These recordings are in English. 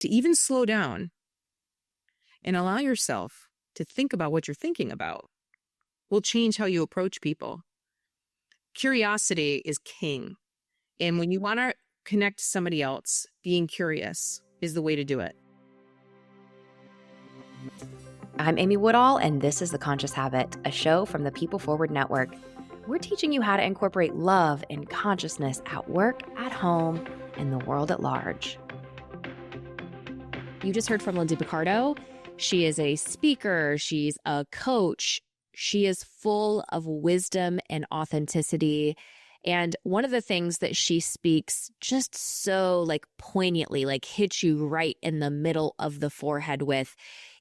to even slow down and allow yourself to think about what you're thinking about will change how you approach people. Curiosity is king. And when you want to connect to somebody else, being curious is the way to do it. I'm Amy Woodall, and this is The Conscious Habit, a show from the People Forward Network. We're teaching you how to incorporate love and consciousness at work, at home, and the world at large. You just heard from Lindsay Boccardo. She is a speaker. She's a coach. She is full of wisdom and authenticity. And one of the things that she speaks just so poignantly, hits you right in the middle of the forehead with,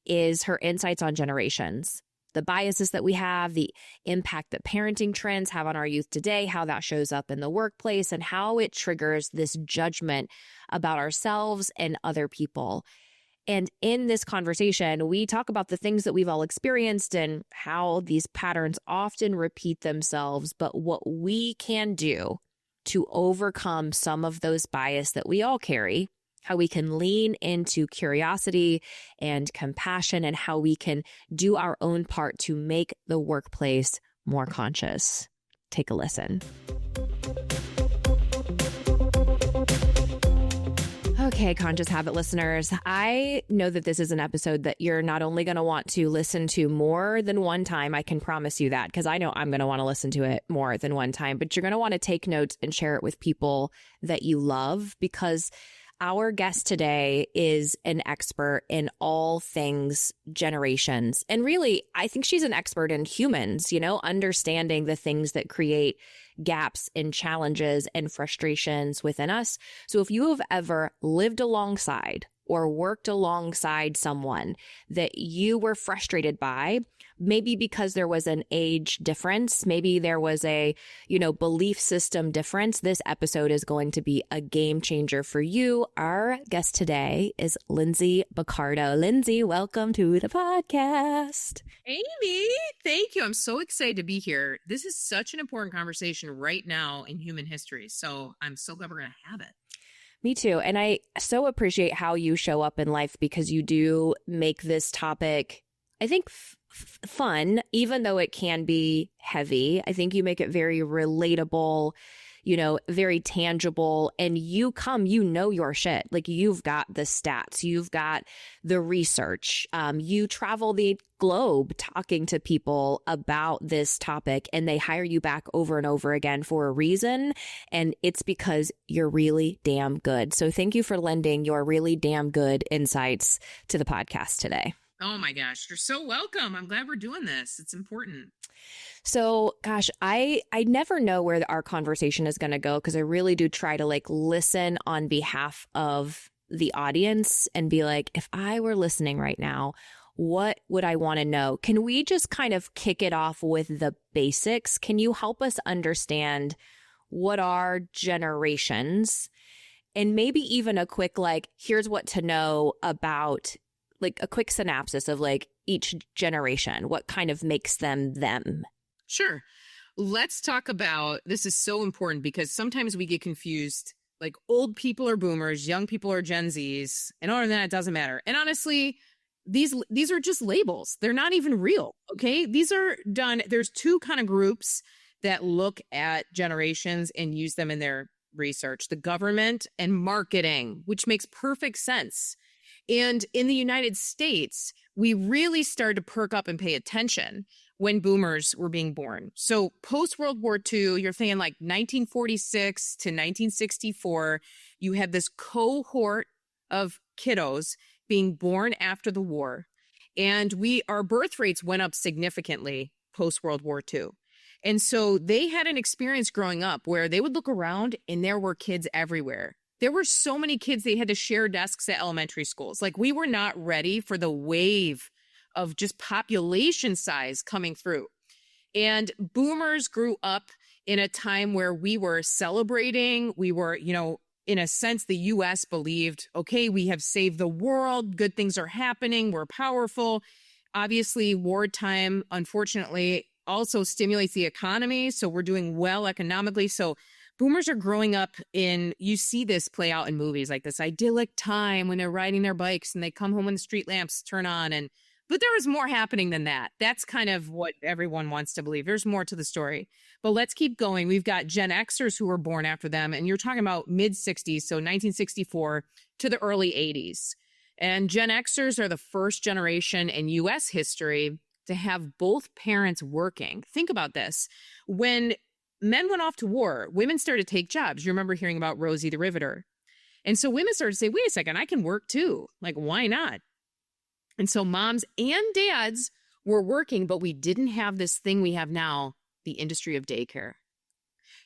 is her insights on generations, the biases that we have, the impact that parenting trends have on our youth today, how that shows up in the workplace, and how it triggers this judgment about ourselves and other people. And in this conversation, we talk about the things that we've all experienced and how these patterns often repeat themselves, but what we can do to overcome some of those bias that we all carry, how we can lean into curiosity and compassion, and how we can do our own part to make the workplace more conscious. Take a listen. Okay, Conscious Habit listeners, I know that this is an episode that you're not only going to want to listen to more than one time, I can promise you that, because I know I'm going to want to listen to it more than one time, but you're going to want to take notes and share it with people that you love, because our guest today is an expert in all things generations. And really, I think she's an expert in humans, understanding the things that create gaps and challenges and frustrations within us. So if you have ever lived alongside or worked alongside someone that you were frustrated by, maybe because there was an age difference, maybe there was a, belief system difference, this episode is going to be a game changer for you. Our guest today is Lindsay Boccardo. Lindsay, welcome to the podcast. Amy, thank you. I'm so excited to be here. This is such an important conversation right now in human history. So I'm so glad we're going to have it. Me too. And I so appreciate how you show up in life, because you do make this topic, I think, fun, even though it can be heavy. I think you make it very relatable, very tangible, and you know your shit. You've got the stats, you've got the research, you travel the globe talking to people about this topic, and they hire you back over and over again for a reason. And it's because you're really damn good. So thank you for lending your really damn good insights to the podcast today. Oh my gosh, you're so welcome. I'm glad we're doing this. It's important. So, gosh, I never know where our conversation is going to go, because I really do try to listen on behalf of the audience and be like, if I were listening right now, what would I want to know? Can we just kind of kick it off with the basics? Can you help us understand what are generations, and maybe even a quick, here's what to know about, a quick synopsis of each generation, what kind of makes them them? Sure. Let's talk about, this is so important, because sometimes we get confused, old people are boomers, young people are Gen Zs, and other than that, it doesn't matter. And honestly, these are just labels. They're not even real. Okay. These are done. There's two kind of groups that look at generations and use them in their research: the government and marketing, which makes perfect sense. And in the United States, we really started to perk up and pay attention when boomers were being born. So post-World War II, you're thinking 1946 to 1964, you had this cohort of kiddos being born after the war. And our birth rates went up significantly post-World War II. And so they had an experience growing up where they would look around and there were kids everywhere. There were so many kids, they had to share desks at elementary schools. We were not ready for the wave of just population size coming through. And boomers grew up in a time where we were celebrating. We were, in a sense, the U.S. believed, okay, we have saved the world. Good things are happening. We're powerful. Obviously, wartime, unfortunately, also stimulates the economy. So we're doing well economically. So boomers are growing up you see this play out in movies, like this idyllic time when they're riding their bikes and they come home when the street lamps turn on. But there was more happening than that. That's kind of what everyone wants to believe. There's more to the story. But let's keep going. We've got Gen Xers who were born after them, and you're talking about mid-60s, so 1964 to the early 80s. And Gen Xers are the first generation in U.S. history to have both parents working. Think about this. When men went off to war, women started to take jobs. You remember hearing about Rosie the Riveter. And so women started to say, wait a second, I can work too. Like, why not? And so moms and dads were working, but we didn't have this thing we have now, the industry of daycare.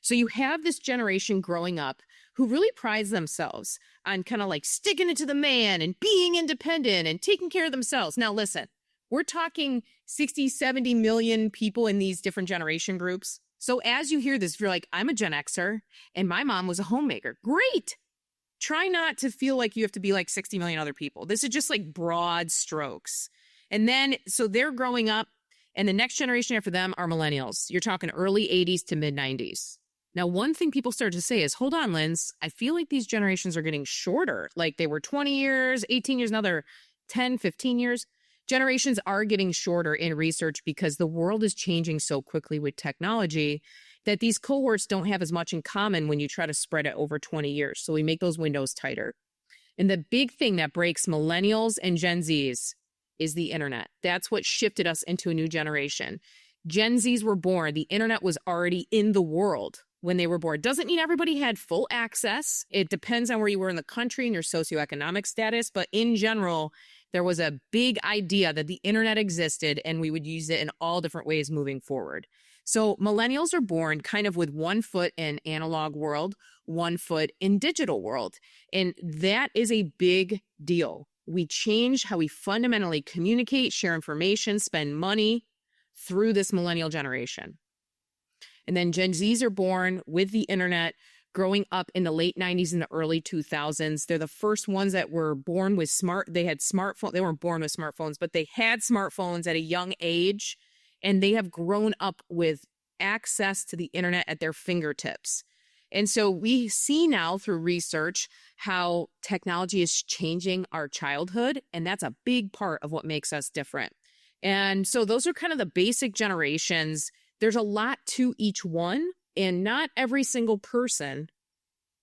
So you have this generation growing up who really prides themselves on kind of like sticking it to the man and being independent and taking care of themselves. Now, listen, we're talking 60, 70 million people in these different generation groups. So as you hear this, if you're like, I'm a Gen Xer and my mom was a homemaker, great. Try not to feel like you have to be like 60 million other people. This is just like broad strokes. And then, so they're growing up, and the next generation after them are millennials. You're talking early 80s to mid 90s. Now, one thing people start to say is, hold on, Linz, I feel like these generations are getting shorter. Like they were 20 years, 18 years, now they're 10, 15 years. Generations are getting shorter in research because the world is changing so quickly with technology that these cohorts don't have as much in common when you try to spread it over 20 years. So we make those windows tighter. And the big thing that breaks millennials and Gen Zs is the internet. That's what shifted us into a new generation. Gen Zs were born. The internet was already in the world when they were born. Doesn't mean everybody had full access. It depends on where you were in the country and your socioeconomic status. But in general, there was a big idea that the internet existed and we would use it in all different ways moving forward. So millennials are born kind of with one foot in analog world, one foot in digital world. And that is a big deal. We change how we fundamentally communicate, share information, spend money through this millennial generation. And then Gen Zs are born with the internet, growing up in the late 90s and the early 2000s. They're the first ones that were born with they had smartphones. They weren't born with smartphones, but they had smartphones at a young age, and they have grown up with access to the internet at their fingertips. And so we see now through research how technology is changing our childhood, and that's a big part of what makes us different. And so those are kind of the basic generations. There's a lot to each one, and not every single person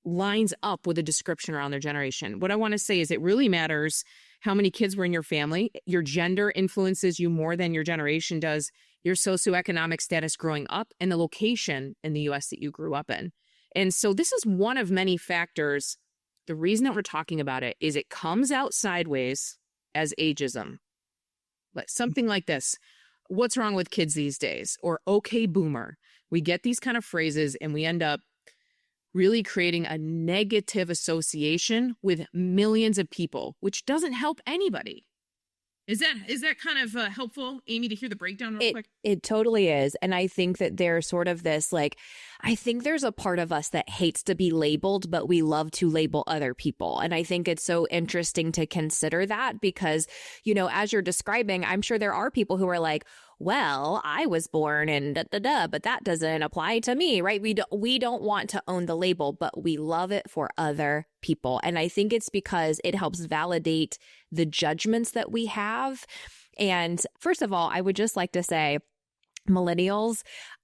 lines up with a description around their generation. What I want to say is it really matters how many kids were in your family. Your gender influences you more than your generation does, your socioeconomic status growing up, and the location in the U.S. that you grew up in. And so this is one of many factors. The reason that we're talking about it is it comes out sideways as ageism. Something like this. What's wrong with kids these days? Or okay, boomer. We get these kind of phrases and we end up really creating a negative association with millions of people, which doesn't help anybody. Is that kind of helpful, Amy, to hear the breakdown real quick? It totally is. And I think that there's sort of this, like, I think there's a part of us that hates to be labeled, but we love to label other people. And I think it's so interesting to consider that because, you know, as you're describing, I'm sure there are people who are like, well, I was born in but that doesn't apply to me, right? We don't want to own the label, but we love it for other people. And I think it's because it helps validate the judgments that we have. And first of all, I would just like to say millennials,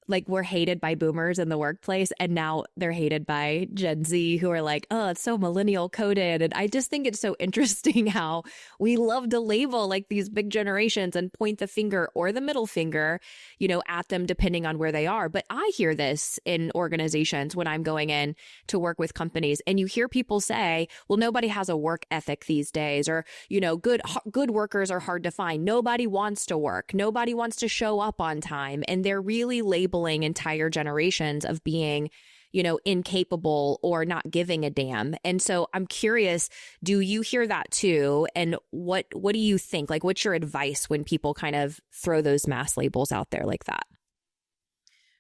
like, were hated by boomers in the workplace, and now they're hated by Gen Z who are like, oh, it's so millennial coded. And I just think it's so interesting how we love to label like these big generations and point the finger or the middle finger, you know, at them depending on where they are. But I hear this in organizations when I'm going in to work with companies, and you hear people say, well, nobody has a work ethic these days, or, you know, good workers are hard to find. Nobody wants to work. Nobody wants to show up on time. And they're really labeling entire generations of being, you know, incapable or not giving a damn. And so I'm curious, do you hear that too? And what do you think? Like, what's your advice when people kind of throw those mass labels out there like that?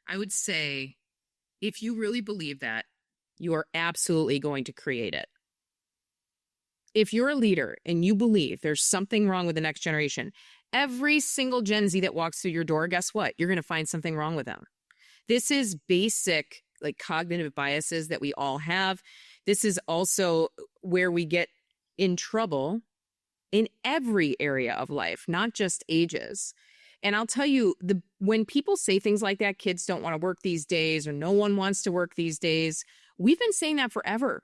I would say, if you really believe that, you are absolutely going to create it. If you're a leader and you believe there's something wrong with the next generation, every single Gen Z that walks through your door, guess what? You're going to find something wrong with them. This is basic like cognitive biases that we all have. This is also where we get in trouble in every area of life, not just ages. And I'll tell you, when people say things like that, kids don't want to work these days, or no one wants to work these days, we've been saying that forever.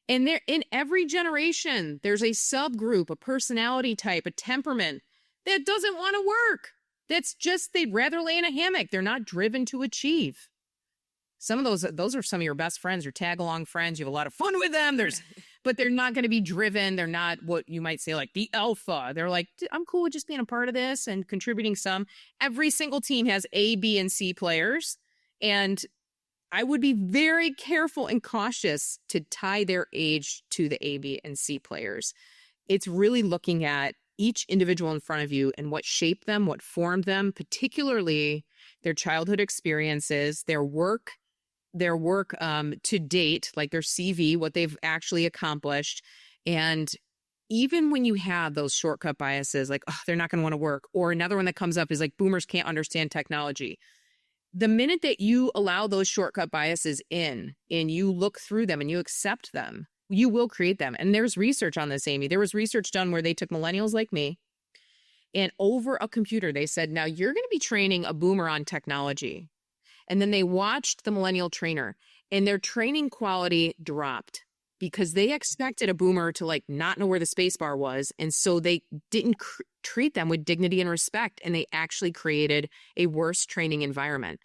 And there, in every generation, there's a subgroup, a personality type, a temperament that doesn't want to work. That's just, they'd rather lay in a hammock. They're not driven to achieve. Some of those are some of your best friends, your tag along friends. You have a lot of fun with them. But they're not going to be driven. They're not what you might say like the alpha. They're like, I'm cool with just being a part of this and contributing some. Every single team has A, B, and C players. And I would be very careful and cautious to tie their age to the A, B, and C players. It's really looking at each individual in front of you and what shaped them, what formed them, particularly their childhood experiences, their work to date, like their CV, what they've actually accomplished. And even when you have those shortcut biases, like, oh, they're not going to want to work, or another one that comes up is like, boomers can't understand technology. The minute that you allow those shortcut biases in and you look through them and you accept them, you will create them. And there's research on this, Amy. There was research done where they took millennials like me, and over a computer, they said, now you're going to be training a boomer on technology. And then they watched the millennial trainer, and their training quality dropped because they expected a boomer to like not know where the space bar was. And so they didn't treat them with dignity and respect. And they actually created a worse training environment.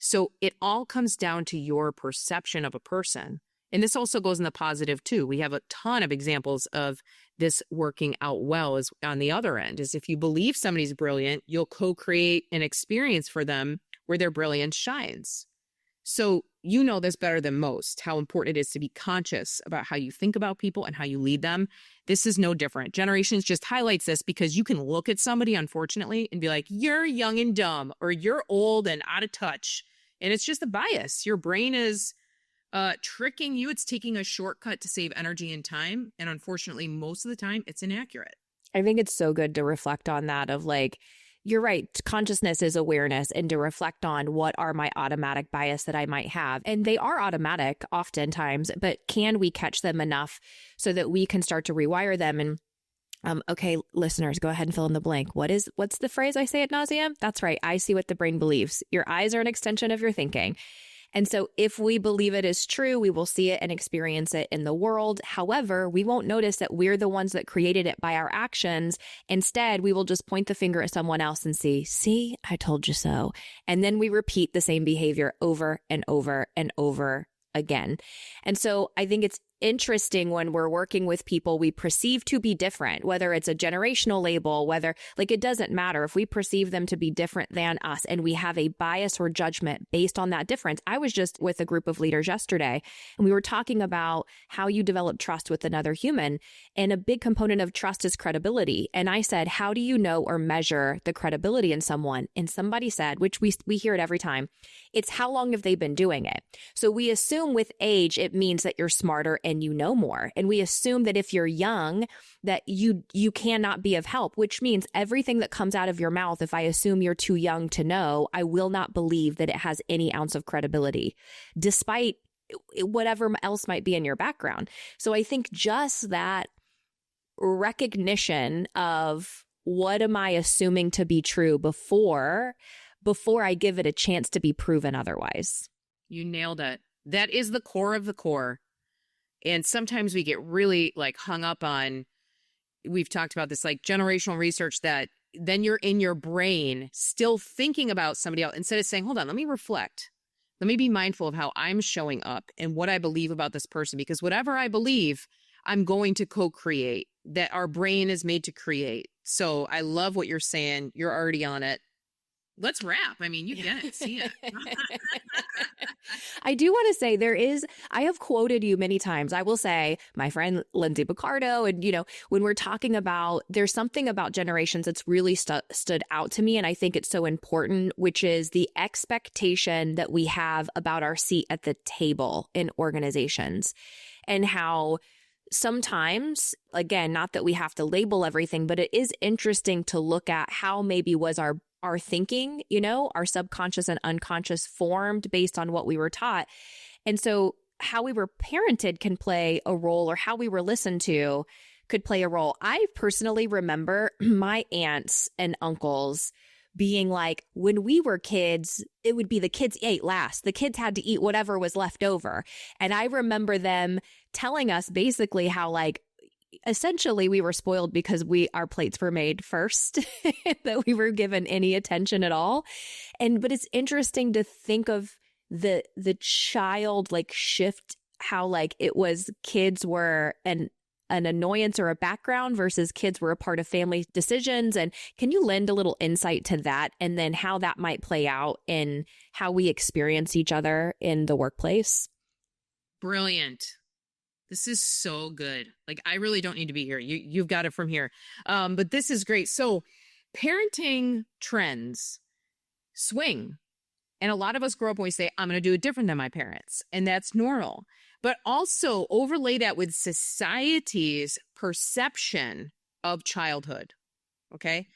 So it all comes down to your perception of a person. And this also goes in the positive too. We have a ton of examples of this working out well. Is on the other end, is if you believe somebody's brilliant, you'll co-create an experience for them where their brilliance shines. So you know this better than most, how important it is to be conscious about how you think about people and how you lead them. This is no different. Generations just highlights this because you can look at somebody, unfortunately, and be like, you're young and dumb, or you're old and out of touch. And it's just a bias. Your brain is tricking you. It's taking a shortcut to save energy and time. And unfortunately, most of the time, it's inaccurate. I think it's so good to reflect on that of like, you're right. Consciousness is awareness, and to reflect on what are my automatic bias that I might have. And they are automatic oftentimes, but can we catch them enough so that we can start to rewire them? And okay, listeners, go ahead and fill in the blank. What's the phrase I say ad nauseum? That's right. I see what the brain believes. Your eyes are an extension of your thinking. And so if we believe it is true, we will see it and experience it in the world. However, we won't notice that we're the ones that created it by our actions. Instead, we will just point the finger at someone else and see, I told you so. And then we repeat the same behavior over and over and over again. And so I think it's interesting when we're working with people we perceive to be different, whether it's a generational label, whether like it doesn't matter if we perceive them to be different than us and we have a bias or judgment based on that difference. I was just with a group of leaders yesterday and we were talking about how you develop trust with another human. And a big component of trust is credibility. And I said, how do you know or measure the credibility in someone? And somebody said, which we hear it every time, it's how long have they been doing it? So we assume with age, it means that you're smarter and you know more. And we assume that if you're young, that you cannot be of help, which means everything that comes out of your mouth, if I assume you're too young to know, I will not believe that it has any ounce of credibility, despite whatever else might be in your background. So I think just that recognition of what am I assuming to be true before I give it a chance to be proven otherwise. You nailed it. That is the core of the core. And sometimes we get really like hung up on, we've talked about this like generational research that then you're in your brain still thinking about somebody else instead of saying, hold on, let me reflect. Let me be mindful of how I'm showing up and what I believe about this person, because whatever I believe, I'm going to co-create, that our brain is made to create. So I love what you're saying. You're already on it. Let's wrap. I mean, you get it. See it. I do want to say I have quoted you many times. I will say my friend Lindsay Boccardo, and when we're talking about, there's something about generations that's really stood out to me. And I think it's so important, which is the expectation that we have about our seat at the table in organizations, and how sometimes, again, not that we have to label everything, but it is interesting to look at how maybe was our our thinking, our subconscious and unconscious formed based on what we were taught. And so how we were parented can play a role, or how we were listened to could play a role. I personally remember my aunts and uncles being like, when we were kids, it would be the kids ate last. The kids had to eat whatever was left over. And I remember them telling us basically how, like, essentially we were spoiled because our plates were made first, that we were given any attention at all. But it's interesting to think of the child, like, shift, how, like, it was kids were an annoyance or a background versus kids were a part of family decisions. And can you lend a little insight to that, and then how that might play out in how we experience each other in the workplace? Brilliant. This is so good. Like, I really don't need to be here. You've got it from here. But this is great. So parenting trends swing. And a lot of us grow up and we say, I'm going to do it different than my parents. And that's normal. But also overlay that with society's perception of childhood. Okay.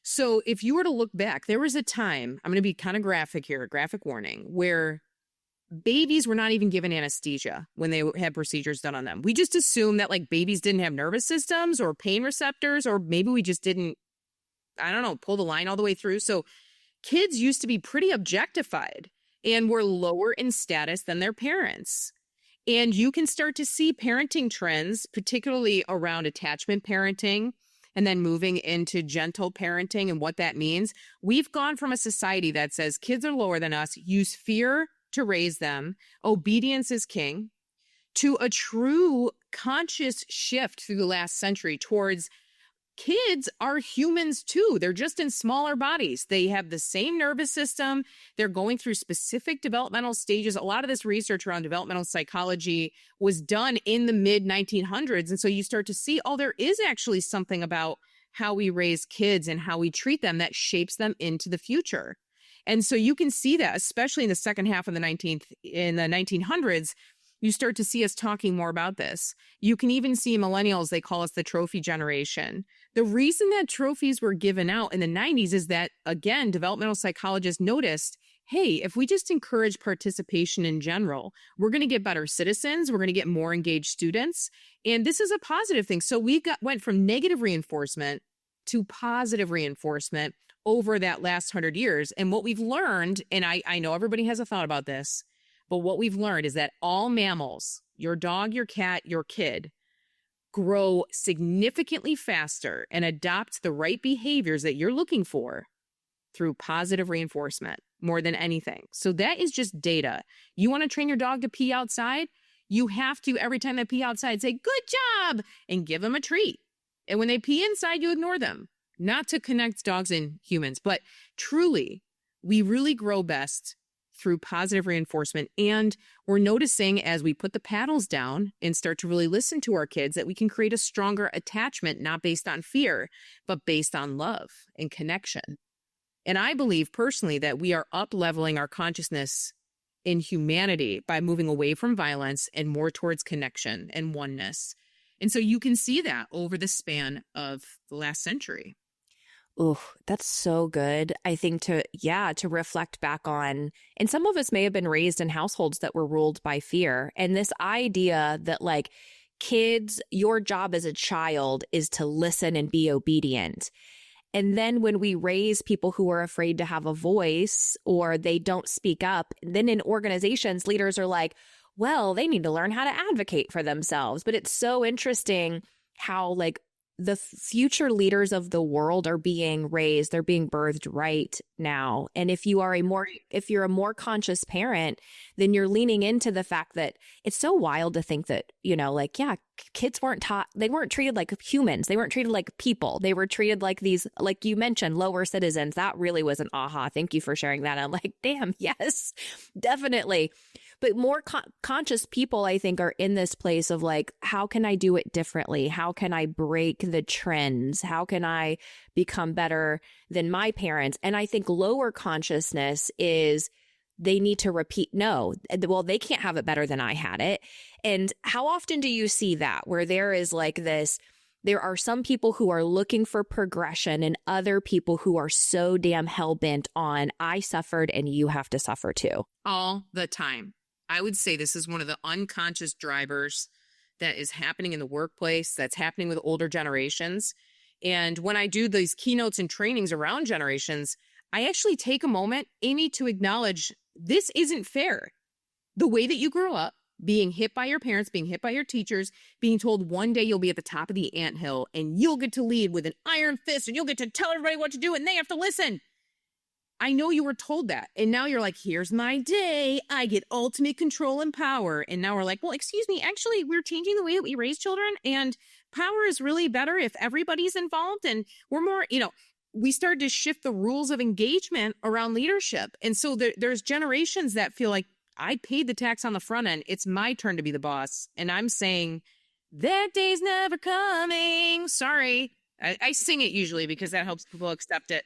So if you were to look back, there was a time, I'm going to be kind of graphic here, graphic warning, where babies were not even given anesthesia when they had procedures done on them. We just assumed that, like, babies didn't have nervous systems or pain receptors, or maybe we just didn't, I don't know, pull the line all the way through. So kids used to be pretty objectified and were lower in status than their parents. And you can start to see parenting trends, particularly around attachment parenting, and then moving into gentle parenting and what that means. We've gone from a society that says kids are lower than us, use fear to raise them, obedience is king, to a true conscious shift through the last century towards kids are humans too. They're just in smaller bodies. They have the same nervous system. They're going through specific developmental stages. A lot of this research around developmental psychology was done in the mid 1900s. And so you start to see, oh, there is actually something about how we raise kids and how we treat them that shapes them into the future. And so you can see that, especially in the second half of the 1900s, you start to see us talking more about this. You can even see millennials, they call us the trophy generation. The reason that trophies were given out in the 90s is that, again, developmental psychologists noticed, hey, if we just encourage participation in general, we're going to get better citizens, we're going to get more engaged students, and this is a positive thing. So we went from negative reinforcement to positive reinforcement over that last 100 years. And what we've learned, and I know everybody has a thought about this, but what we've learned is that all mammals, your dog, your cat, your kid, grow significantly faster and adopt the right behaviors that you're looking for through positive reinforcement more than anything. So that is just data. You want to train your dog to pee outside? You have to, every time they pee outside, say, good job, and give them a treat. And when they pee inside, you ignore them. Not to connect dogs and humans, but truly, we really grow best through positive reinforcement. And we're noticing as we put the paddles down and start to really listen to our kids that we can create a stronger attachment, not based on fear, but based on love and connection. And I believe personally that we are up-leveling our consciousness in humanity by moving away from violence and more towards connection and oneness. And so you can see that over the span of the last century. Oh, that's so good. I think to reflect back on, and some of us may have been raised in households that were ruled by fear. And this idea that, like, kids, your job as a child is to listen and be obedient. And then when we raise people who are afraid to have a voice or they don't speak up, then in organizations, leaders are like, well, they need to learn how to advocate for themselves. But it's so interesting how, like, the future leaders of the world are being raised, they're being birthed right now. And if you're a more conscious parent, then you're leaning into the fact that it's so wild to think that, like, yeah, kids they weren't treated like humans. They weren't treated like people. They were treated like these, like you mentioned, lower citizens. That really was an aha. Thank you for sharing that. I'm like, damn, yes, definitely. But more conscious people, I think, are in this place of, like, how can I do it differently? How can I break the trends? How can I become better than my parents? And I think lower consciousness is they need to repeat, no, well, they can't have it better than I had it. And how often do you see that, where there is, like, this There are some people who are looking for progression and other people who are so damn hell-bent on, I suffered and you have to suffer too. All the time. I would say this is one of the unconscious drivers that is happening in the workplace, that's happening with older generations. And when I do these keynotes and trainings around generations, I actually take a moment, Amy, to acknowledge this isn't fair. The way that you grew up, being hit by your parents, being hit by your teachers, being told one day you'll be at the top of the anthill and you'll get to lead with an iron fist and you'll get to tell everybody what to do and they have to listen. I know you were told that. And now you're like, here's my day. I get ultimate control and power. And now we're like, well, excuse me, actually, we're changing the way that we raise children. And power is really better if everybody's involved. And we're more, we started to shift the rules of engagement around leadership. And so there's generations that feel like, I paid the tax on the front end. It's my turn to be the boss. And I'm saying, that day's never coming. Sorry. I sing it usually because that helps people accept it.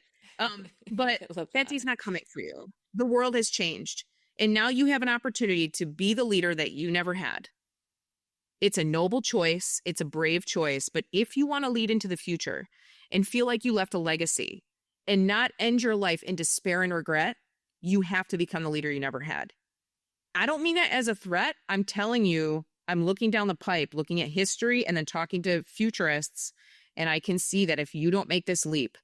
But that day's not coming for you. The world has changed. And now you have an opportunity to be the leader that you never had. It's a noble choice. It's a brave choice. But if you want to lead into the future and feel like you left a legacy and not end your life in despair and regret, you have to become the leader you never had. I don't mean that as a threat. I'm telling you, I'm looking down the pipe, looking at history and then talking to futurists. And I can see that if you don't make this leap,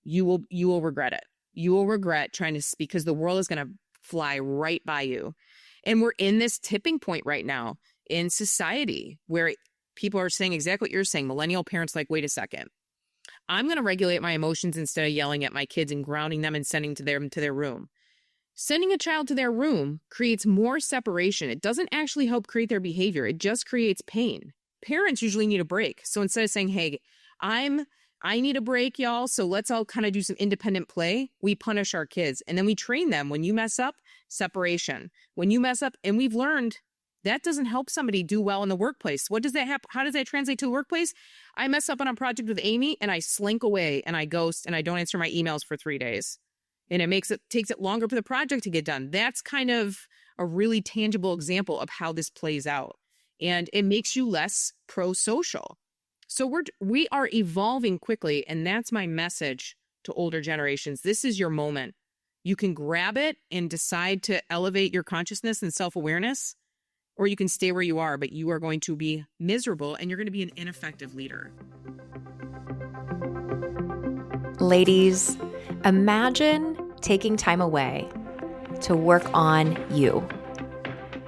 you will regret it. You will regret trying to speak because the world is going to fly right by you. And we're in this tipping point right now in society where people are saying exactly what you're saying. Millennial parents like, wait a second. I'm going to regulate my emotions instead of yelling at my kids and grounding them and sending them to their room. Sending a child to their room creates more separation. It doesn't actually help create their behavior. It just creates pain. Parents usually need a break. So instead of saying, hey, I need a break, y'all, so let's all kind of do some independent play, we punish our kids. And then we train them. When you mess up, separation. When you mess up, and we've learned that doesn't help somebody do well in the workplace. What does that happen? How does that translate to the workplace? I mess up on a project with Amy and I slink away and I ghost and I don't answer my emails for 3 days. And it takes it longer for the project to get done. That's kind of a really tangible example of how this plays out. And it makes you less pro-social. So we are evolving quickly. And that's my message to older generations. This is your moment. You can grab it and decide to elevate your consciousness and self-awareness, or you can stay where you are, but you are going to be miserable and you're going to be an ineffective leader. Ladies, imagine taking time away to work on you.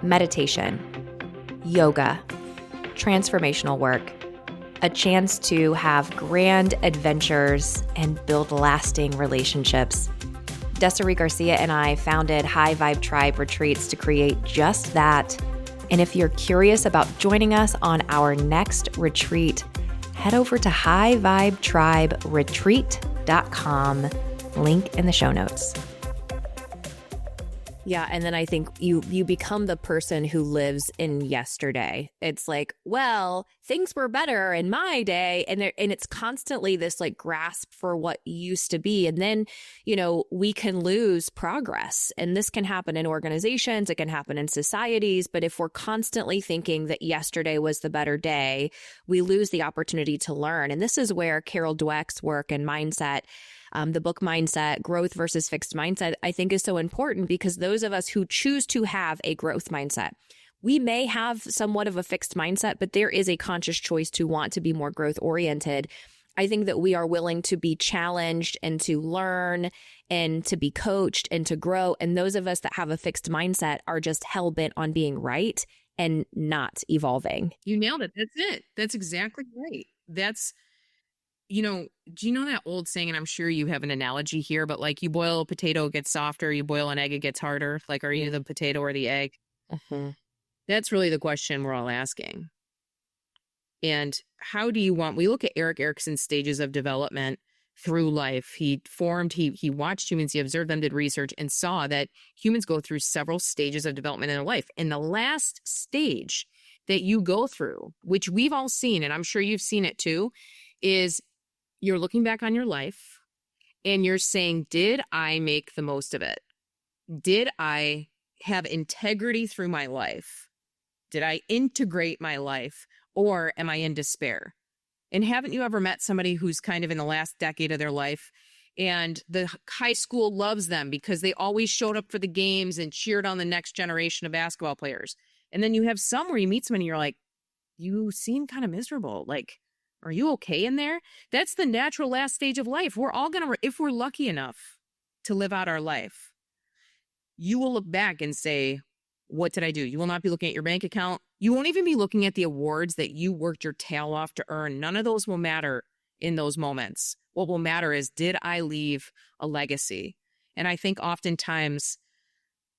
Meditation, yoga, transformational work, a chance to have grand adventures and build lasting relationships. Desiree Garcia and I founded High Vibe Tribe Retreats to create just that. And if you're curious about joining us on our next retreat, head over to highvibetriberetreat.com. Link in the show notes. Yeah, and then I think you become the person who lives in yesterday. It's like, well, things were better in my day, and it's constantly this like grasp for what used to be, and then we can lose progress, and this can happen in organizations, it can happen in societies. But if we're constantly thinking that yesterday was the better day, we lose the opportunity to learn. And this is where Carol Dweck's work and mindset. The book Mindset, Growth versus Fixed Mindset, I think is so important because those of us who choose to have a growth mindset, we may have somewhat of a fixed mindset, but there is a conscious choice to want to be more growth oriented. I think that we are willing to be challenged and to learn and to be coached and to grow. And those of us that have a fixed mindset are just hell bent on being right and not evolving. You nailed it. That's it. That's exactly right. Do you know that old saying, and I'm sure you have an analogy here, but like you boil a potato, it gets softer. You boil an egg, it gets harder. Like, are you the potato or the egg? Mm-hmm. That's really the question we're all asking. And how do you we look at Erik Erikson's stages of development through life. He watched humans, he observed them, did research, and saw that humans go through several stages of development in their life. And the last stage that you go through, which we've all seen, and I'm sure you've seen it too, is you're looking back on your life and you're saying, did I make the most of it? Did I have integrity through my life? Did I integrate my life, or am I in despair? And haven't you ever met somebody who's kind of in the last decade of their life and the high school loves them because they always showed up for the games and cheered on the next generation of basketball players? And then you have some where you meet someone and you're like, you seem kind of miserable. Like, are you okay in there? That's the natural last stage of life. We're all going to, if we're lucky enough to live out our life, you will look back and say, what did I do? You will not be looking at your bank account. You won't even be looking at the awards that you worked your tail off to earn. None of those will matter in those moments. What will matter is, did I leave a legacy? And I think oftentimes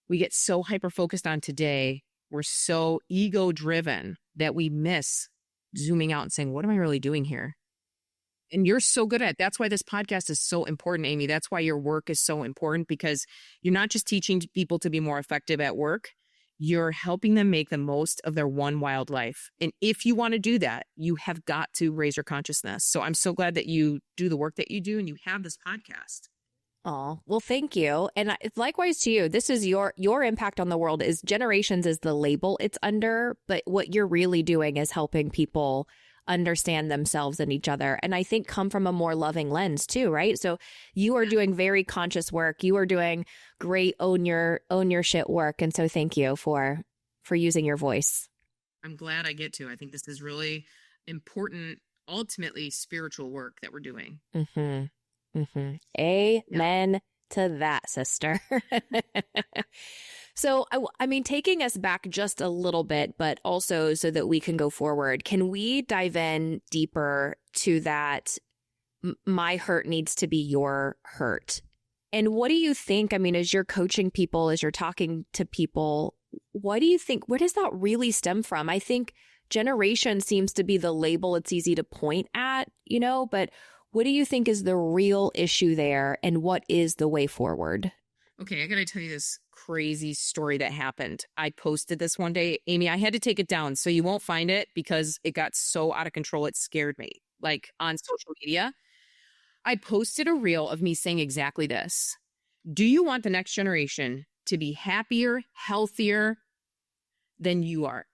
we get so hyper-focused on today. We're so ego-driven that we miss zooming out and saying, what am I really doing here? And you're so good at it. That's why this podcast is so important, Amy. That's why your work is so important, because you're not just teaching people to be more effective at work. You're helping them make the most of their one wild life. And if you want to do that, you have got to raise your consciousness. So I'm so glad that you do the work that you do and you have this podcast. Oh, well, thank you. And likewise to you. This is your impact on the world. Is generations is the label it's under, but what you're really doing is helping people understand themselves and each other. And I think come from a more loving lens too, right? So you are doing very conscious work. You are doing great own your shit work. And so thank you for using your voice. I'm glad I get to. I think this is really important, ultimately spiritual work that we're doing. Mm-hmm. Mm-hmm. Amen to that, sister. So, I mean, taking us back just a little bit, but also so that we can go forward, can we dive in deeper to that my hurt needs to be your hurt? And what do you think, I mean, as you're coaching people, as you're talking to people, what do you think, where does that really stem from? I think generation seems to be the label it's easy to point at, but what do you think is the real issue there, and what is the way forward? Okay, I got to tell you this crazy story that happened. I posted this one day. Amy, I had to take it down, so you won't find it because it got so out of control. It scared me, like on social media. I posted a reel of me saying exactly this. Do you want the next generation to be happier, healthier than you are?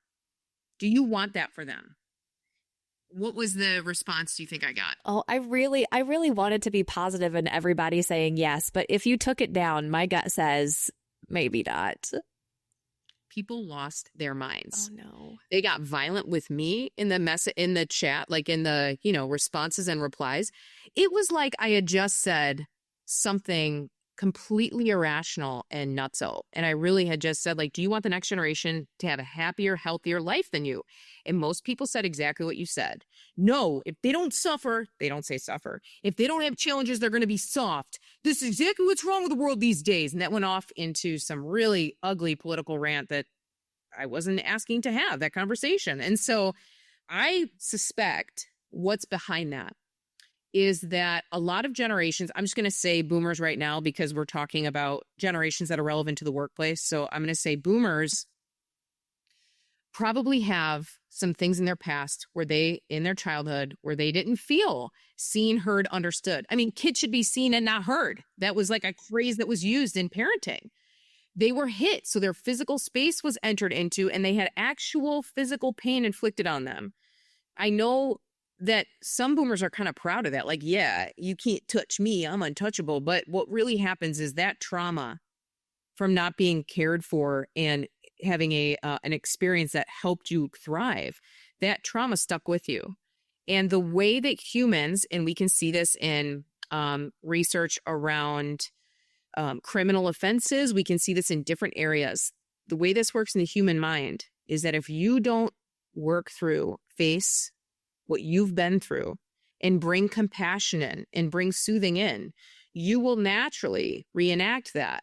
Do you want that for them? What was the response do you think I got? Oh, I really wanted to be positive and everybody saying yes. But if you took it down, my gut says maybe not. People lost their minds. Oh, no. They got violent with me in the chat, like in the, responses and replies. It was like I had just said something completely irrational and nutso. And I really had just said, like, do you want the next generation to have a happier, healthier life than you? And most people said exactly what you said. No, if they don't suffer, they don't say suffer. If they don't have challenges, they're going to be soft. This is exactly what's wrong with the world these days. And that went off into some really ugly political rant that I wasn't asking to have that conversation. And so I suspect what's behind that is that a lot of generations, I'm just going to say boomers right now because we're talking about generations that are relevant to the workplace. So I'm going to say boomers probably have some things in their past in their childhood, where they didn't feel seen, heard, understood. I mean, kids should be seen and not heard. That was like a phrase that was used in parenting. They were hit, so their physical space was entered into, and they had actual physical pain inflicted on them. I know that some boomers are kind of proud of that. Like, yeah, you can't touch me, I'm untouchable. But what really happens is that trauma from not being cared for and having an experience that helped you thrive, that trauma stuck with you. And the way that humans, and we can see this in research around criminal offenses, we can see this in different areas. The way this works in the human mind is that if you don't work through, face what you've been through, and bring compassion in and bring soothing in, you will naturally reenact that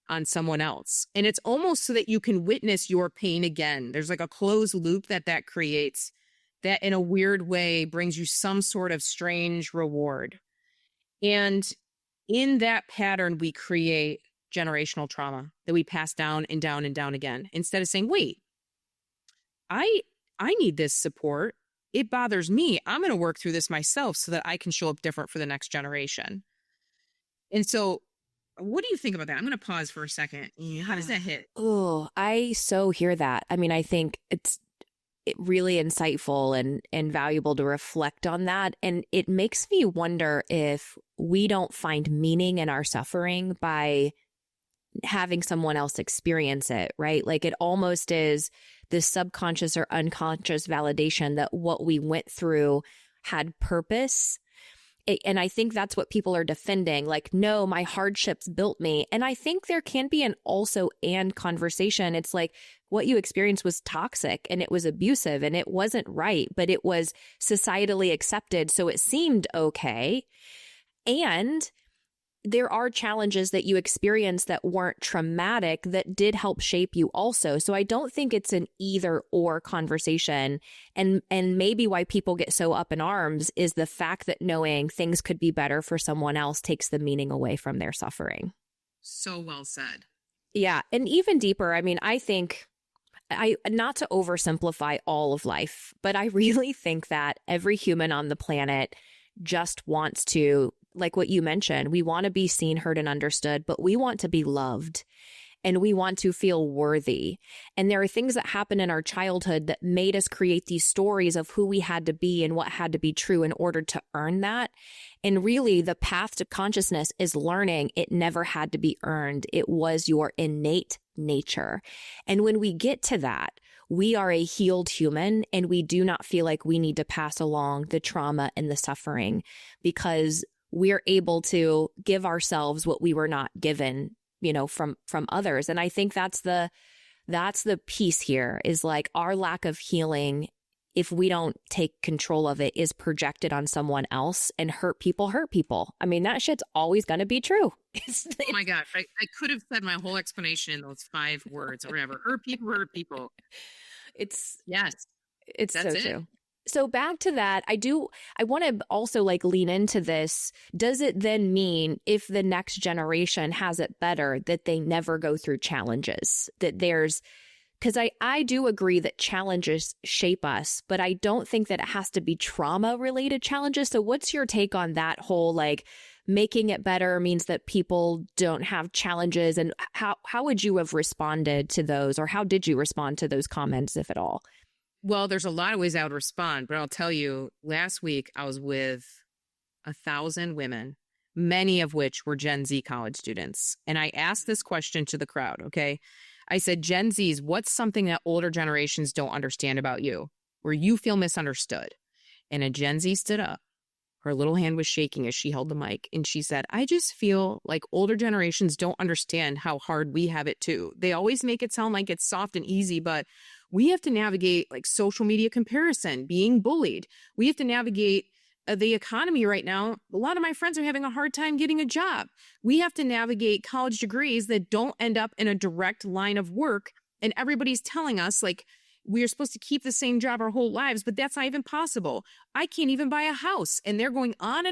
on someone else. And it's almost so that you can witness your pain again. There's like a closed loop that creates that in a weird way brings you some sort of strange reward. And in that pattern, we create generational trauma that we pass down and down and down again. Instead of saying, wait, I need this support. It bothers me. I'm going to work through this myself so that I can show up different for the next generation. And so what do you think about that? I'm going to pause for a second. How does that hit? Oh, I so hear that. I mean, I think really insightful and valuable to reflect on that. And it makes me wonder if we don't find meaning in our suffering by having someone else experience it, right? Like it almost is this subconscious or unconscious validation that what we went through had purpose. And I think that's what people are defending. Like, no, my hardships built me. And I think there can be an also and conversation. It's like what you experienced was toxic and it was abusive and it wasn't right, but it was societally accepted. So it seemed okay. And there are challenges that you experience that weren't traumatic that did help shape you also. So I don't think it's an either or conversation. And maybe why people get so up in arms is the fact that knowing things could be better for someone else takes the meaning away from their suffering. So well said. Yeah. And even deeper, I mean, I think not to oversimplify all of life, but I really think that every human on the planet just wants to, like what you mentioned, we want to be seen, heard, and understood, but we want to be loved and we want to feel worthy. And there are things that happen in our childhood that made us create these stories of who we had to be and what had to be true in order to earn that. And really, the path to consciousness is learning it never had to be earned. It was your innate nature. And when we get to that, we are a healed human and we do not feel like we need to pass along the trauma and the suffering because we're able to give ourselves what we were not given, from others. And I think that's the piece here is like our lack of healing, if we don't take control of it, is projected on someone else, and hurt people. I mean, that shit's always going to be true. Oh my gosh. I could have said my whole explanation in those 5 words or whatever. Hurt people. Yes. It's so true. So back to that, I want to also like lean into this. Does it then mean if the next generation has it better that they never go through challenges? Because I do agree that challenges shape us, but I don't think that it has to be trauma related challenges. So what's your take on that whole like making it better means that people don't have challenges? And how would you have responded to those, or how did you respond to those comments, if at all? Well, there's a lot of ways I would respond, but I'll tell you, last week I was with 1,000 women, many of which were Gen Z college students. And I asked this question to the crowd, okay? I said, Gen Zs, what's something that older generations don't understand about you, where you feel misunderstood? And a Gen Z stood up. Her little hand was shaking as she held the mic. And she said, I just feel like older generations don't understand how hard we have it too. They always make it sound like it's soft and easy, but we have to navigate like social media comparison, being bullied. We have to navigate the economy right now. A lot of my friends are having a hard time getting a job. We have to navigate college degrees that don't end up in a direct line of work. And everybody's telling us like we are supposed to keep the same job our whole lives, but that's not even possible. I can't even buy a house. And they're going on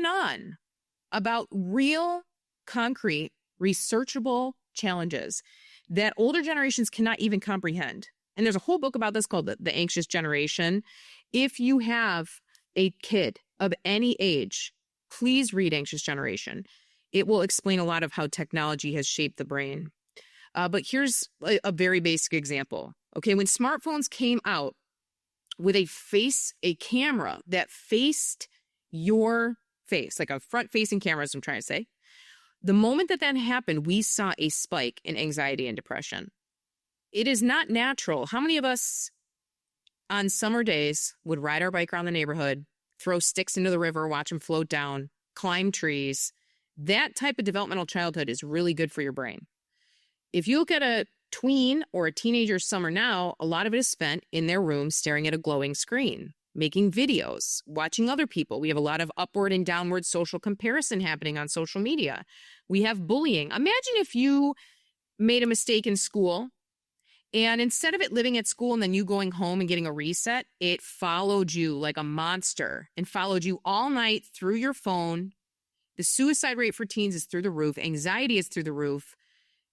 about real, concrete, researchable challenges that older generations cannot even comprehend. And there's a whole book about this called The Anxious Generation. If you have a kid of any age, please read Anxious Generation. It will explain a lot of how technology has shaped the brain. But here's a very basic example. Okay, when smartphones came out with a camera that faced your face, like a front-facing camera, as I'm trying to say, the moment that happened, we saw a spike in anxiety and depression. It is not natural. How many of us on summer days would ride our bike around the neighborhood, throw sticks into the river, watch them float down, climb trees? That type of developmental childhood is really good for your brain. If you look at a tween or a teenager's summer now, a lot of it is spent in their room staring at a glowing screen, making videos, watching other people. We have a lot of upward and downward social comparison happening on social media. We have bullying. Imagine if you made a mistake in school, and instead of it living at school and then you going home and getting a reset, it followed you like a monster and followed you all night through your phone. The suicide rate for teens is through the roof. Anxiety is through the roof.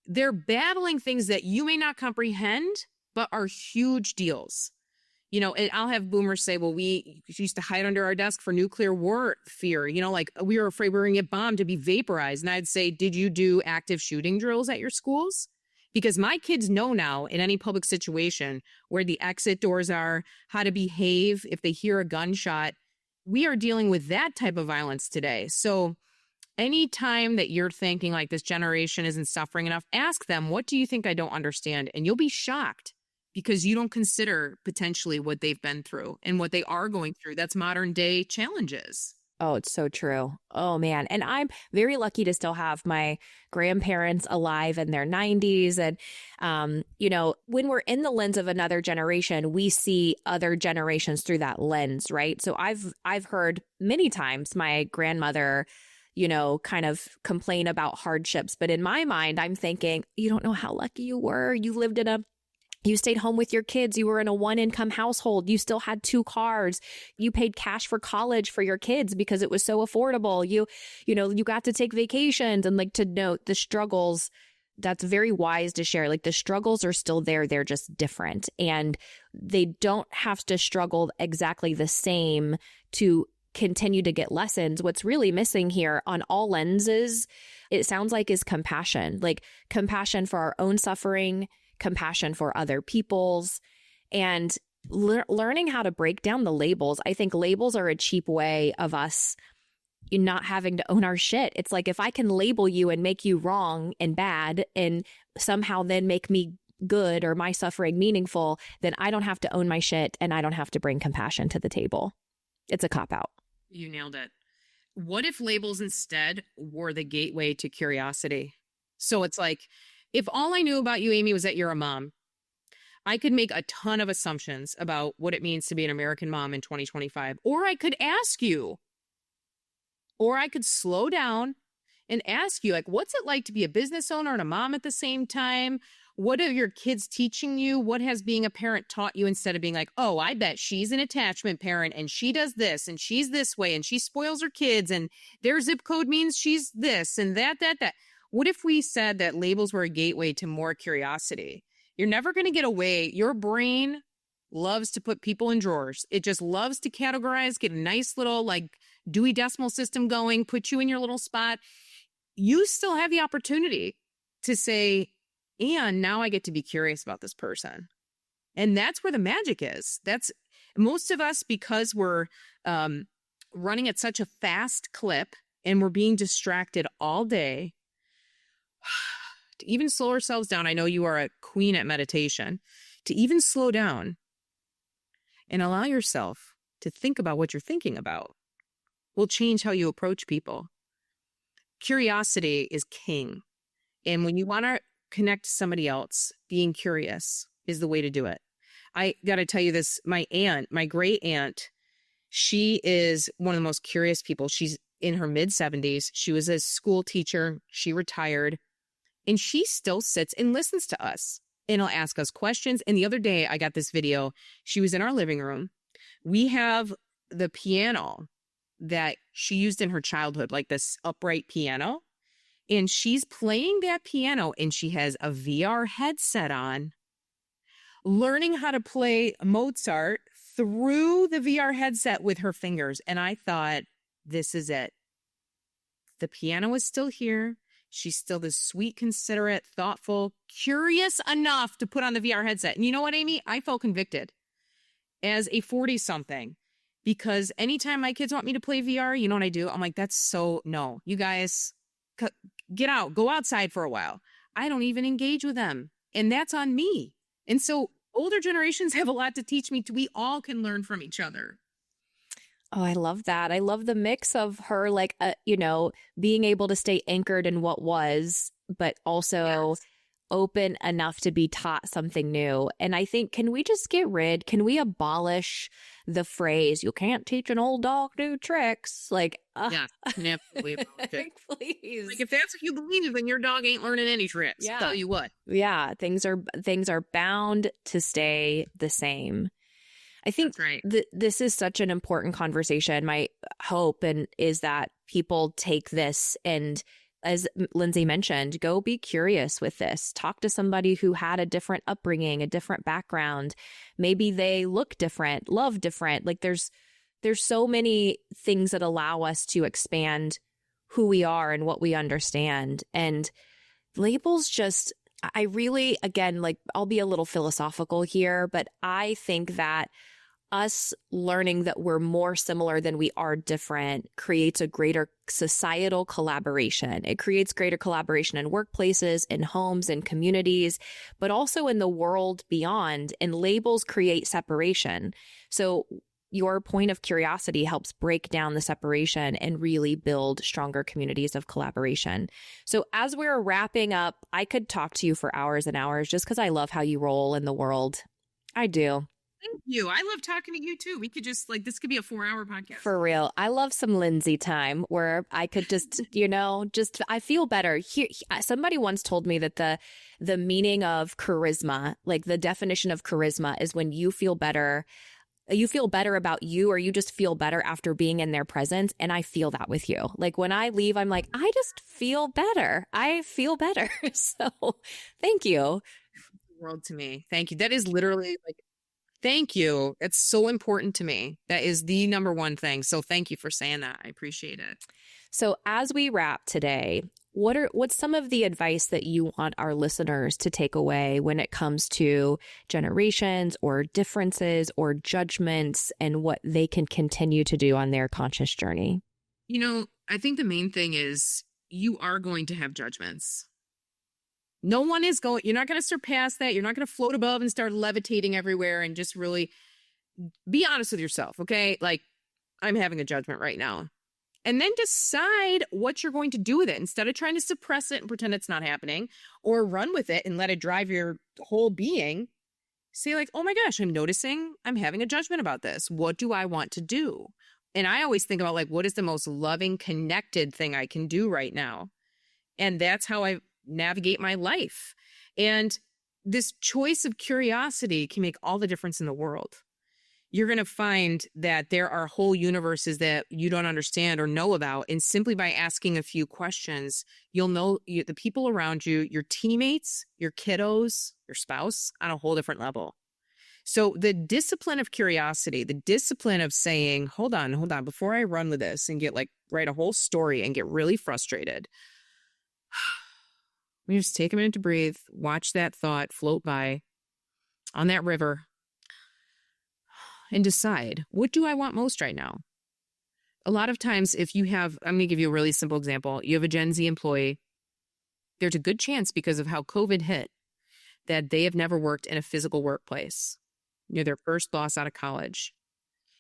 They're battling things that you may not comprehend, but are huge deals. And I'll have boomers say, well, we used to hide under our desk for nuclear war fear. Like we were afraid we were going to get bombed, to be vaporized. And I'd say, did you do active shooting drills at your schools? Because my kids know now in any public situation where the exit doors are, how to behave if they hear a gunshot. We are dealing with that type of violence today. So anytime that you're thinking like this generation isn't suffering enough, ask them, what do you think I don't understand? And you'll be shocked because you don't consider potentially what they've been through and what they are going through. That's modern day challenges. Oh, it's so true. Oh, man. And I'm very lucky to still have my grandparents alive in their 90s. And, when we're in the lens of another generation, we see other generations through that lens, right? So I've heard many times my grandmother, kind of complain about hardships. But in my mind, I'm thinking, you don't know how lucky you were. You stayed home with your kids. You were in a one-income household. You still had 2 cars. You paid cash for college for your kids because it was so affordable. You got to take vacations and to note the struggles. That's very wise to share. The struggles are still there. They're just different. And they don't have to struggle exactly the same to continue to get lessons. What's really missing here on all lenses, it sounds like, is compassion. Compassion for our own suffering, compassion for other people's, and learning how to break down the labels. I think labels are a cheap way of us not having to own our shit. It's like, if I can label you and make you wrong and bad and somehow then make me good or my suffering meaningful, then I don't have to own my shit and I don't have to bring compassion to the table. It's a cop-out. You nailed it. What if labels instead were the gateway to curiosity? So it's like, if all I knew about you, Amy, was that you're a mom, I could make a ton of assumptions about what it means to be an American mom in 2025. Or I could ask you, or I could slow down and ask you, what's it like to be a business owner and a mom at the same time? What are your kids teaching you? What has being a parent taught you, instead of being like, oh, I bet she's an attachment parent and she does this and she's this way and she spoils her kids and their zip code means she's this and that. What if we said that labels were a gateway to more curiosity? You're never going to get away. Your brain loves to put people in drawers. It just loves to categorize, get a nice little Dewey Decimal System going, put you in your little spot. You still have the opportunity to say, and now I get to be curious about this person. And that's where the magic is. That's most of us, because we're running at such a fast clip and we're being distracted all day. To even slow ourselves down, I know you are a queen at meditation, to even slow down and allow yourself to think about what you're thinking about will change how you approach people. Curiosity is king. And when you want to connect to somebody else, being curious is the way to do it. I got to tell you this, my great aunt, she is one of the most curious people. She's in her mid-70s. She was a school teacher. She retired. And she still sits and listens to us and will ask us questions. And the other day I got this video. She was in our living room. We have the piano that she used in her childhood, this upright piano. And she's playing that piano and she has a VR headset on, learning how to play Mozart through the VR headset with her fingers. And I thought, this is it. The piano is still here. She's still this sweet, considerate, thoughtful, curious enough to put on the VR headset. And you know what, Amy? I felt convicted as a 40-something, because anytime my kids want me to play VR, you know what I do? I'm like, no, you guys, get out, go outside for a while. I don't even engage with them. And that's on me. And so older generations have a lot to teach me. We all can learn from each other. Oh, I love that. I love the mix of her, being able to stay anchored in what was, but also open enough to be taught something new. And I think, can we abolish the phrase, you can't teach an old dog new tricks? Yeah, absolutely. Please. If that's what you believe, then your dog ain't learning any tricks. Yeah. I'll tell you what. Yeah, things are bound to stay the same. I think right. This is such an important conversation. My hope is that people take this and, as Lindsay mentioned, go be curious with this. Talk to somebody who had a different upbringing, a different background. Maybe they look different, love different. There's so many things that allow us to expand who we are and what we understand. And labels just I really, again, like I'll be a little philosophical here, but I think that us learning that we're more similar than we are different creates a greater societal collaboration. It creates greater collaboration in workplaces, in homes, in communities, but also in the world beyond. And labels create separation. So your point of curiosity helps break down the separation and really build stronger communities of collaboration. So as we're wrapping up, I could talk to you for hours and hours just because I love how you roll in the world. I do. Thank you. I love talking to you too. We could just this could be a 4-hour podcast. For real. I love some Lindsay time where I could just, I feel better. Somebody once told me that the meaning of charisma, like the definition of charisma is when you feel better. You feel better about you, or you just feel better after being in their presence. And I feel that with you. Like when I leave, I'm like, I just feel better. I feel better. So thank you. The world to me. Thank you. That is literally thank you. It's so important to me. That is the number one thing. So thank you for saying that. I appreciate it. So as we wrap today, what's some of the advice that you want our listeners to take away when it comes to generations or differences or judgments and what they can continue to do on their conscious journey? I think the main thing is you are going to have judgments. No one is you're not going to surpass that. You're not going to float above and start levitating everywhere, and just really be honest with yourself. Okay. Like, I'm having a judgment right now. And then decide what you're going to do with it instead of trying to suppress it and pretend it's not happening, or run with it and let it drive your whole being. Say oh my gosh, I'm noticing I'm having a judgment about this. What do I want to do? And I always think about what is the most loving, connected thing I can do right now? And that's how I navigate my life. And this choice of curiosity can make all the difference in the world. You're going to find that there are whole universes that you don't understand or know about. And simply by asking a few questions, you'll know the people around you, your teammates, your kiddos, your spouse on a whole different level. So the discipline of curiosity, the discipline of saying, hold on, before I run with this and get write a whole story and get really frustrated. We just take a minute to breathe, watch that thought float by on that river, and decide, what do I want most right now? A lot of times, I'm going to give you a really simple example. You have a Gen Z employee. There's a good chance, because of how COVID hit, that they have never worked in a physical workplace. You're their first boss out of college.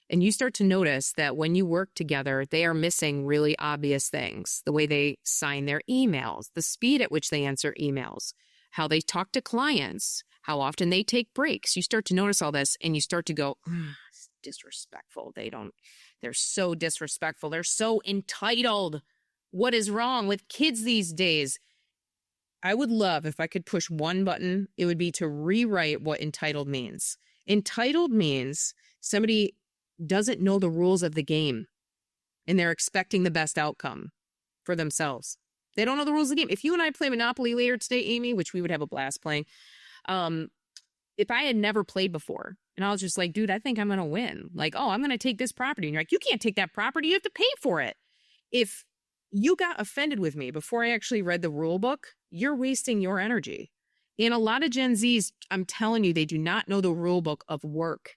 And you start to notice that when you work together, they are missing really obvious things. The way they sign their emails, the speed at which they answer emails, how they talk to clients, how often they take breaks. You start to notice all this and you start to go, it's disrespectful. They're so disrespectful. They're so entitled. What is wrong with kids these days? I would love if I could push one button, it would be to rewrite what entitled means. Entitled means somebody doesn't know the rules of the game and they're expecting the best outcome for themselves. They don't know the rules of the game. If you and I play Monopoly later today, Amy, which we would have a blast playing, if I had never played before and I was just like, dude, I think I'm going to win. I'm going to take this property. And you're like, you can't take that property. You have to pay for it. If you got offended with me before I actually read the rule book, you're wasting your energy. And a lot of Gen Zs, I'm telling you, they do not know the rule book of work.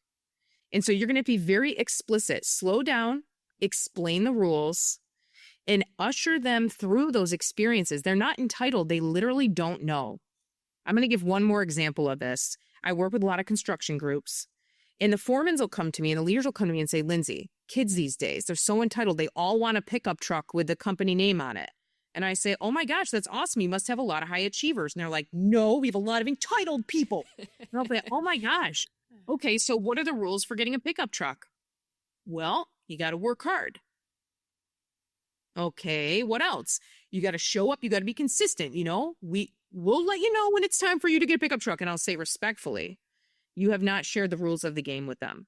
And so you're going to be very explicit. Slow down, explain the rules, and usher them through those experiences. They're not entitled. They literally don't know. I'm going to give one more example of this. I work with a lot of construction groups, and the foremans will come to me and the leaders will come to me and say, Lindsay, kids these days, they're so entitled. They all want a pickup truck with the company name on it. And I say, oh my gosh, that's awesome. You must have a lot of high achievers. And they're like, no, we have a lot of entitled people. And I'll be like, oh my gosh. Okay, so what are the rules for getting a pickup truck? Well, you got to work hard. Okay, what else? You got to show up. You got to be consistent. We'll let you know when it's time for you to get a pickup truck. And I'll say respectfully, you have not shared the rules of the game with them.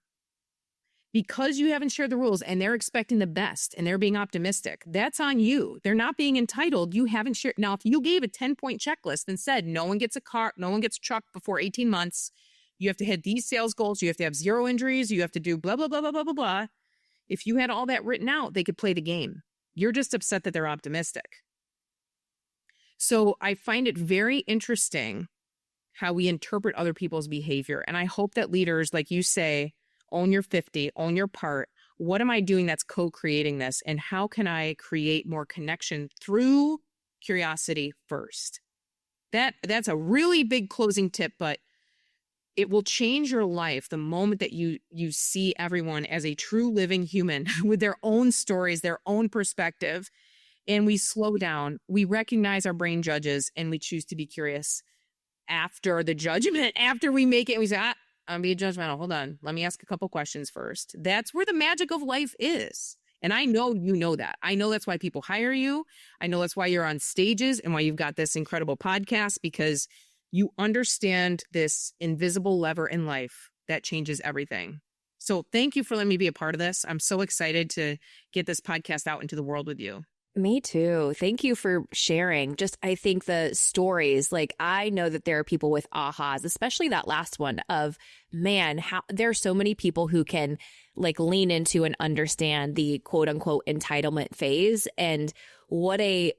Because you haven't shared the rules and they're expecting the best and they're being optimistic, that's on you. They're not being entitled. You haven't shared. Now, if you gave a 10-point checklist and said no one gets a car, no one gets a truck before 18 months, you have to hit these sales goals, you have to have 0 injuries, you have to do blah, blah, blah, blah, blah, blah, blah. If you had all that written out, they could play the game. You're just upset that they're optimistic. So I find it very interesting how we interpret other people's behavior. And I hope that leaders, like you say, own your 50, own your part. What am I doing that's co-creating this? And how can I create more connection through curiosity first? That's a really big closing tip, but it will change your life the moment that you see everyone as a true living human with their own stories, their own perspective, and we slow down, we recognize our brain judges, and we choose to be curious after the judgment, after we make it. We say, I'm being judgmental. Hold on. Let me ask a couple questions first. That's where the magic of life is. And I know you know that. I know that's why people hire you. I know that's why you're on stages and why you've got this incredible podcast, because you understand this invisible lever in life that changes everything. So thank you for letting me be a part of this. I'm so excited to get this podcast out into the world with you. Me too. Thank you for sharing. Just, I think the stories, like I know that there are people with ahas, especially that last one of, man, how there are so many people who can like lean into and understand the quote unquote entitlement phase. And what a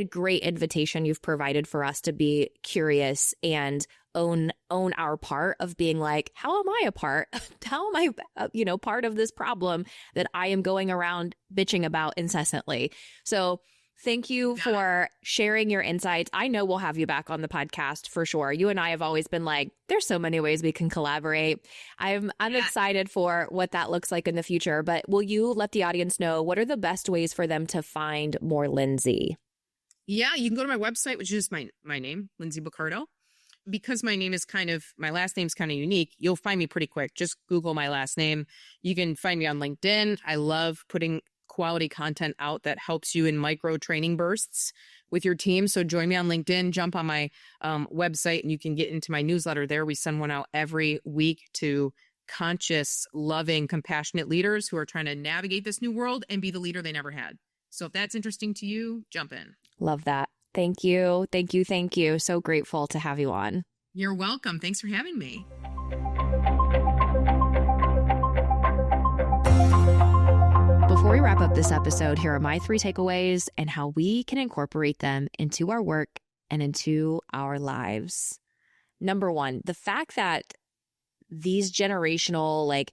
great invitation you've provided for us to be curious and own our part of being like, how am I a part? How am I, part of this problem that I am going around bitching about incessantly? So thank you for sharing your insights. I know we'll have you back on the podcast for sure. You and I have always been like, there's so many ways we can collaborate. I'm excited for what that looks like in the future, but will you let the audience know what are the best ways for them to find more Lindsay? Yeah, you can go to my website, which is my name, Lindsay Boccardo. Because my last name's kind of unique, you'll find me pretty quick. Just Google my last name. You can find me on LinkedIn. I love putting quality content out that helps you in micro training bursts with your team. So join me on LinkedIn, jump on my website, and you can get into my newsletter there. We send one out every week to conscious, loving, compassionate leaders who are trying to navigate this new world and be the leader they never had. So if that's interesting to you, jump in. Love that. Thank you. Thank you. Thank you. So grateful to have you on. You're welcome. Thanks for having me. Before we wrap up this episode, here are my 3 takeaways and how we can incorporate them into our work and into our lives. Number 1, the fact that these generational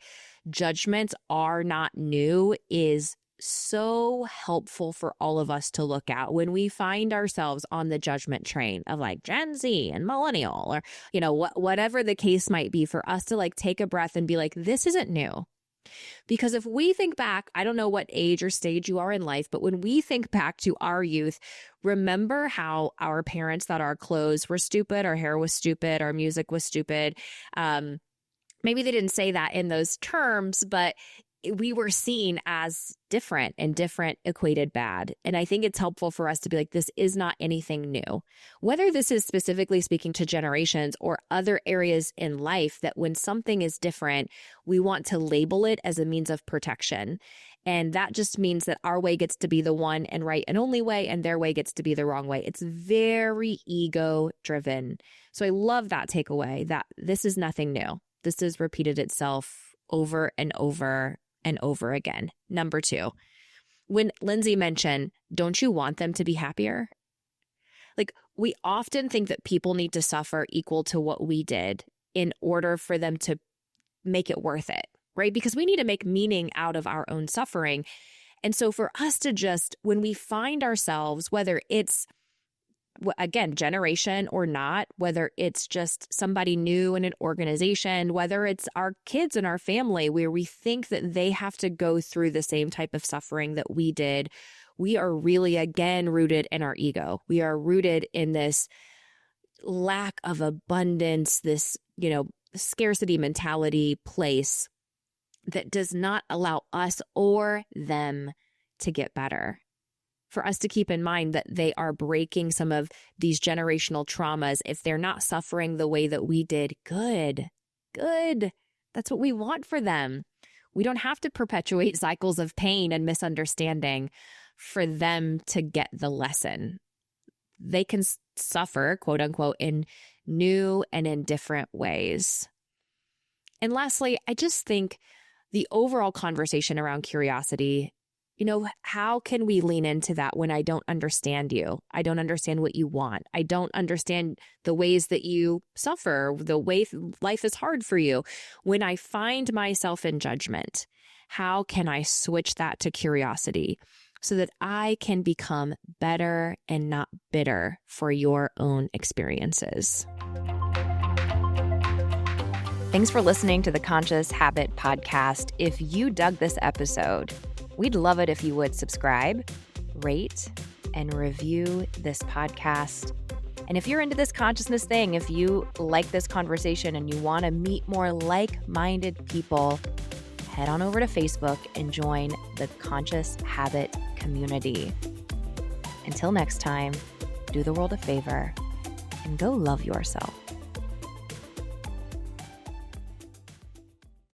judgments are not new is so helpful for all of us to look at when we find ourselves on the judgment train of Gen Z and millennial or, whatever the case might be, for us to take a breath and be like, this isn't new. Because if we think back, I don't know what age or stage you are in life, but when we think back to our youth, remember how our parents thought our clothes were stupid, our hair was stupid, our music was stupid. Maybe they didn't say that in those terms, but we were seen as different, and different equated bad. And I think it's helpful for us to be like, this is not anything new. Whether this is specifically speaking to generations or other areas in life, that when something is different, we want to label it as a means of protection. And that just means that our way gets to be the one and right and only way, and their way gets to be the wrong way. It's very ego driven. So I love that takeaway, that this is nothing new. This has repeated itself over and over and over again. Number 2, when Lindsay mentioned, don't you want them to be happier? We often think that people need to suffer equal to what we did in order for them to make it worth it, right? Because we need to make meaning out of our own suffering. And so for us to just, when we find ourselves, whether it's again, generation or not, whether it's just somebody new in an organization, whether it's our kids in our family, where we think that they have to go through the same type of suffering that we did, we are really, again, rooted in our ego. We are rooted in this lack of abundance, this, scarcity mentality place that does not allow us or them to get better. For us to keep in mind that they are breaking some of these generational traumas. If they're not suffering the way that we did, good. That's what we want for them. We don't have to perpetuate cycles of pain and misunderstanding for them to get the lesson. They can suffer, quote unquote, in new and in different ways. And lastly, I just think the overall conversation around curiosity how can we lean into that when I don't understand you? I don't understand what you want. I don't understand the ways that you suffer, the way life is hard for you. When I find myself in judgment, how can I switch that to curiosity so that I can become better and not bitter for your own experiences? Thanks for listening to the Conscious Habit Podcast. If you dug this episode, we'd love it if you would subscribe, rate, and review this podcast. And if you're into this consciousness thing, if you like this conversation and you want to meet more like-minded people, head on over to Facebook and join the Conscious Habit community. Until next time, do the world a favor and go love yourself.